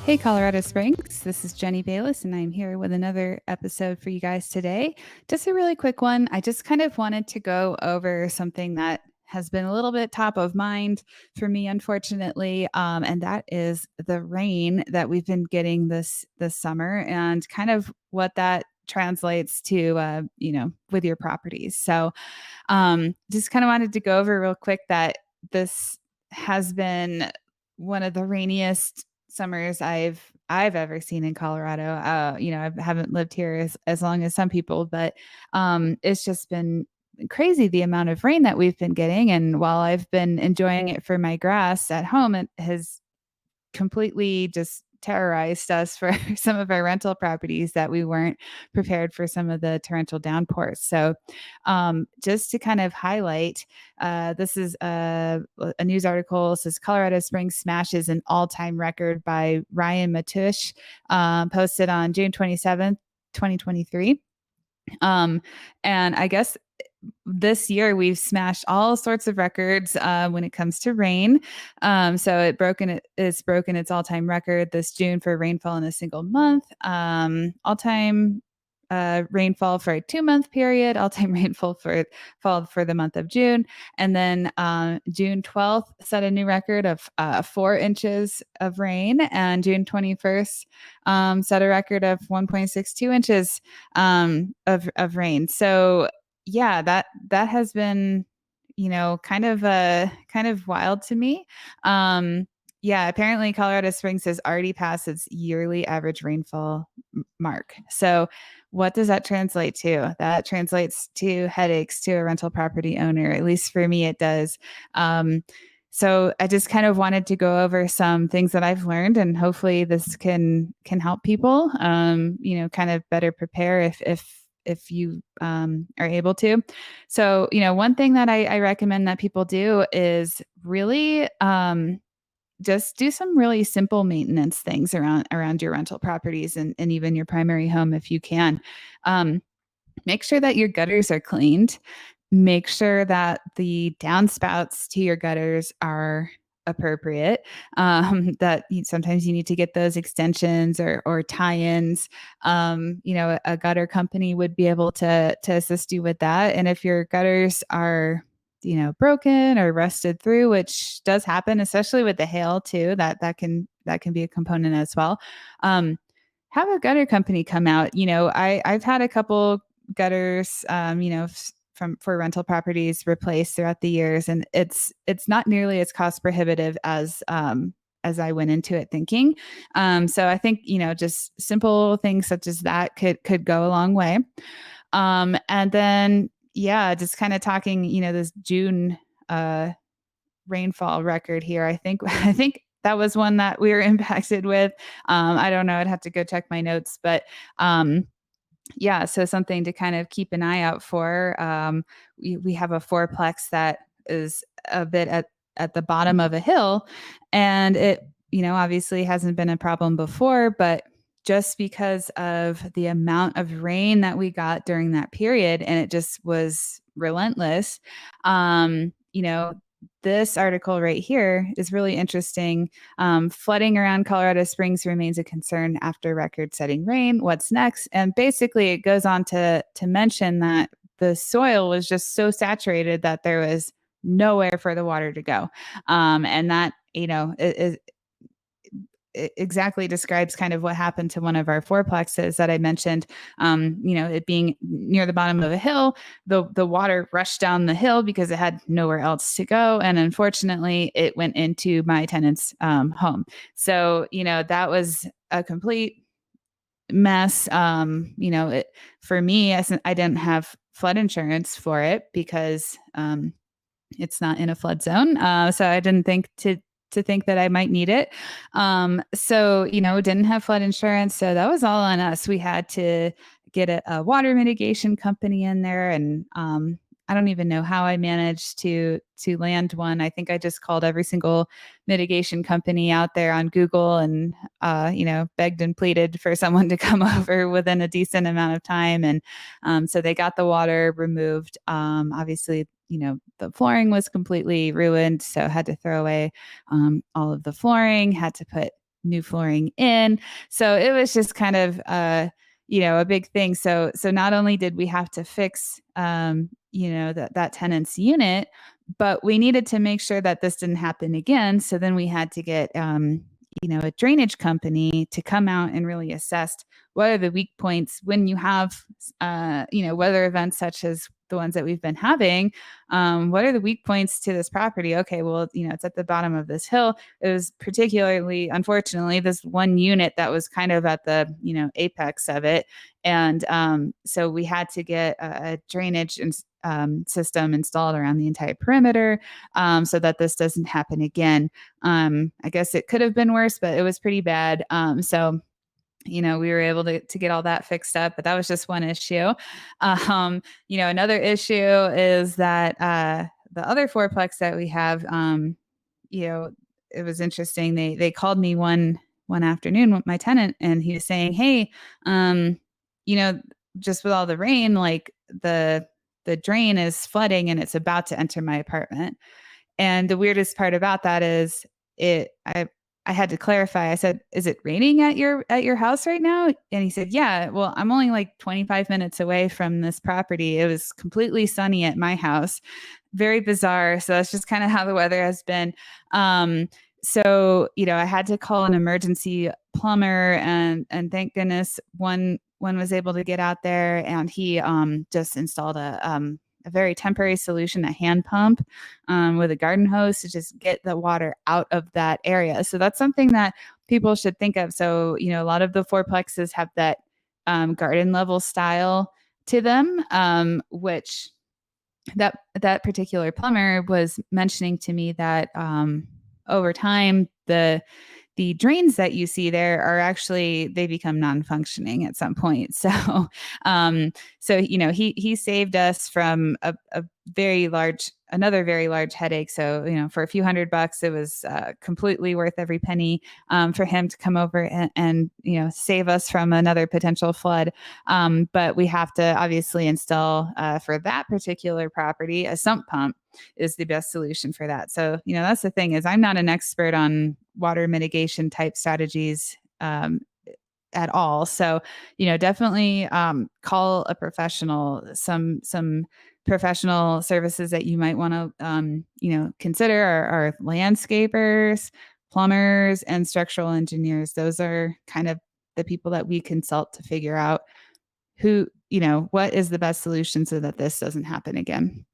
Hey, Colorado Springs. This is Jenny Bayless, and I'm here with another episode for you guys today. Just a really quick one. I just kind of wanted to go over something that has been a little bit top of mind for me, unfortunately, and that is the rain that we've been getting this summer, and kind of what that translates to, with your properties. So, just kind of wanted to go over real quick that this has been one of the rainiest summers I've ever seen in Colorado. I haven't lived here as long as some people, but it's just been crazy the amount of rain that we've been getting. And while I've been enjoying it for my grass at home, it has completely just terrorized us for some of our rental properties that we weren't prepared for some of the torrential downpours. So, just to kind of highlight, this is a news article. It says Colorado Springs smashes an all-time record by Ryan Matush, posted on June 27th, 2023. And I guess this year we've smashed all sorts of records when it comes to rain. So it's broken its all-time record this June for rainfall in a single month. All-time rainfall for a 2-month period, all-time rainfall for the month of June. And then June 12th set a new record of 4 inches of rain, and June 21st set a record of 1.62 inches of rain. So yeah, that has been, kind of wild to me. Yeah, apparently Colorado Springs has already passed its yearly average rainfall mark. So what does that translate to? That translates to headaches to a rental property owner. At least for me, it does. So I just kind of wanted to go over some things that I've learned, and hopefully this can help people, kind of better prepare if you are able to. So, one thing that I recommend that people do is really just do some really simple maintenance things around your rental properties, and even your primary home if you can. Make sure that your gutters are cleaned. Make sure that the downspouts to your gutters are appropriate. Sometimes you need to get those extensions or tie-ins. A gutter company would be able to assist you with that. And if your gutters are broken or rusted through, which does happen, especially with the hail too, that can be a component as well. Have a gutter company come out. I've had a couple gutters, for rental properties replaced throughout the years, and it's not nearly as cost prohibitive as I went into it thinking. So I think just simple things such as that could go a long way. And then yeah, just kind of talking, this June rainfall record here. I think that was one that we were impacted with. I don't know. I'd have to go check my notes, but yeah, so something to kind of keep an eye out for. We have a fourplex that is a bit at the bottom of a hill, and it obviously hasn't been a problem before, but just because of the amount of rain that we got during that period, and it just was relentless. This article right here is really interesting. Flooding around Colorado Springs remains a concern after record-setting rain. What's next? And basically, it goes on to mention that the soil was just so saturated that there was nowhere for the water to go, and that it exactly describes kind of what happened to one of our fourplexes that I mentioned. It being near the bottom of a hill, the water rushed down the hill because it had nowhere else to go, and unfortunately, it went into my tenant's home. So that was a complete mess. For me, I didn't have flood insurance for it because it's not in a flood zone. So I didn't think to think that I might need it. So, didn't have flood insurance. So that was all on us. We had to get a water mitigation company in there. And I don't even know how I managed to land one. I think I just called every single mitigation company out there on Google and, begged and pleaded for someone to come over within a decent amount of time. And so they got the water removed. Obviously, the flooring was completely ruined, so had to throw away all of the flooring, had to put new flooring in. So it was just kind of, a big thing. So not only did we have to fix, that tenant's unit, but we needed to make sure that this didn't happen again. So then we had to get, a drainage company to come out and really assess what are the weak points when you have, weather events such as the ones that we've been having. What are the weak points to this property? Okay, well, it's at the bottom of this hill. It was particularly, unfortunately, this one unit that was kind of at the, apex of it. And so we had to get a drainage system installed around the entire perimeter, so that this doesn't happen again. I guess it could have been worse, but it was pretty bad. So we were able to get all that fixed up, but that was just one issue. Another issue is that the other fourplex that we have, it was interesting. They called me one afternoon with my tenant, and he was saying, "Hey, you know, just with all the rain, like the drain is flooding and it's about to enter my apartment." And the weirdest part about that is it I had to clarify. I said, "Is it raining at your house right now?" And he said, "Yeah, well, I'm only like 25 minutes away from this property. It was completely sunny at my house." Very bizarre. So that's just kind of how the weather has been. I had to call an emergency plumber, and thank goodness one was able to get out there, and he just installed a very temporary solution, a hand pump with a garden hose to just get the water out of that area. So that's something that people should think of. So, a lot of the fourplexes have that garden level style to them, which that particular plumber was mentioning to me that over time the drains that you see there are actually, they become non-functioning at some point. So he saved us from another very large headache. So for a few $100, it was completely worth every penny for him to come over and save us from another potential flood. But we have to obviously install for that particular property a sump pump is the best solution for that. So, that's the thing, is I'm not an expert on water mitigation type strategies at all. So, definitely call a professional. Some professional services that you might want to, consider are landscapers, plumbers, and structural engineers. Those are kind of the people that we consult to figure out what is the best solution so that this doesn't happen again.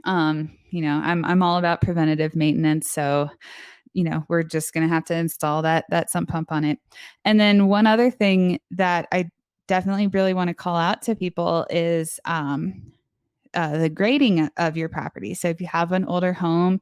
I'm all about preventative maintenance. So, we're just going to have to install that sump pump on it. And then one other thing that I definitely really want to call out to people is the grading of your property. So if you have an older home,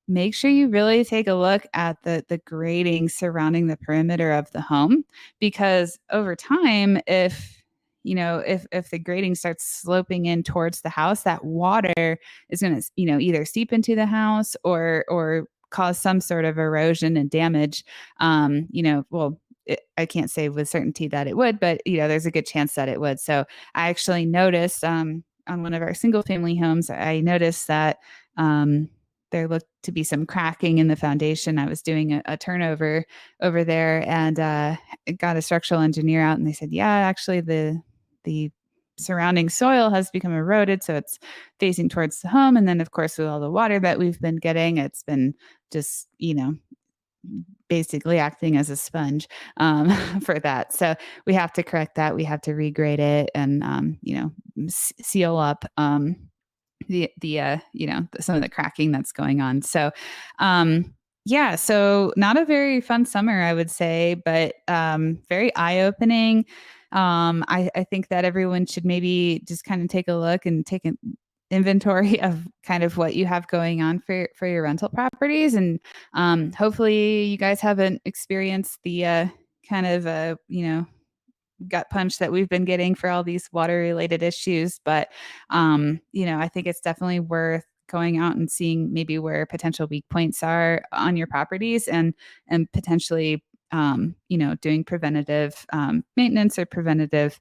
make sure you really take a look at the grading surrounding the perimeter of the home, because over time, if the grading starts sloping in towards the house, that water is going to, either seep into the house or cause some sort of erosion and damage. I can't say with certainty that it would, but there's a good chance that it would. So I actually noticed on one of our single family homes, I noticed that there looked to be some cracking in the foundation. I was doing a turnover over there, and got a structural engineer out, and they said, yeah, actually the surrounding soil has become eroded, so it's facing towards the home. And then, of course, with all the water that we've been getting, it's been just, basically acting as a sponge for that. So we have to correct that. We have to regrade it and, seal up some of the cracking that's going on. So, so not a very fun summer, I would say, but very eye-opening. I think that everyone should maybe just kind of take a look and take an inventory of kind of what you have going on for your rental properties. And hopefully you guys haven't experienced the kind of, gut punch that we've been getting for all these water related issues. But, I think it's definitely worth going out and seeing maybe where potential weak points are on your properties, and potentially, doing preventative maintenance or preventative,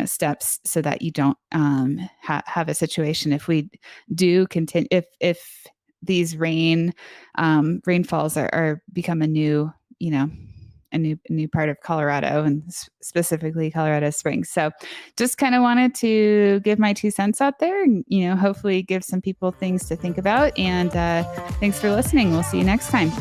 steps so that you don't have a situation if we do continue, if these rainfalls are become a new, a new part of Colorado, and specifically Colorado Springs. So just kind of wanted to give my 2 cents out there and, hopefully give some people things to think about. And thanks for listening. We'll see you next time.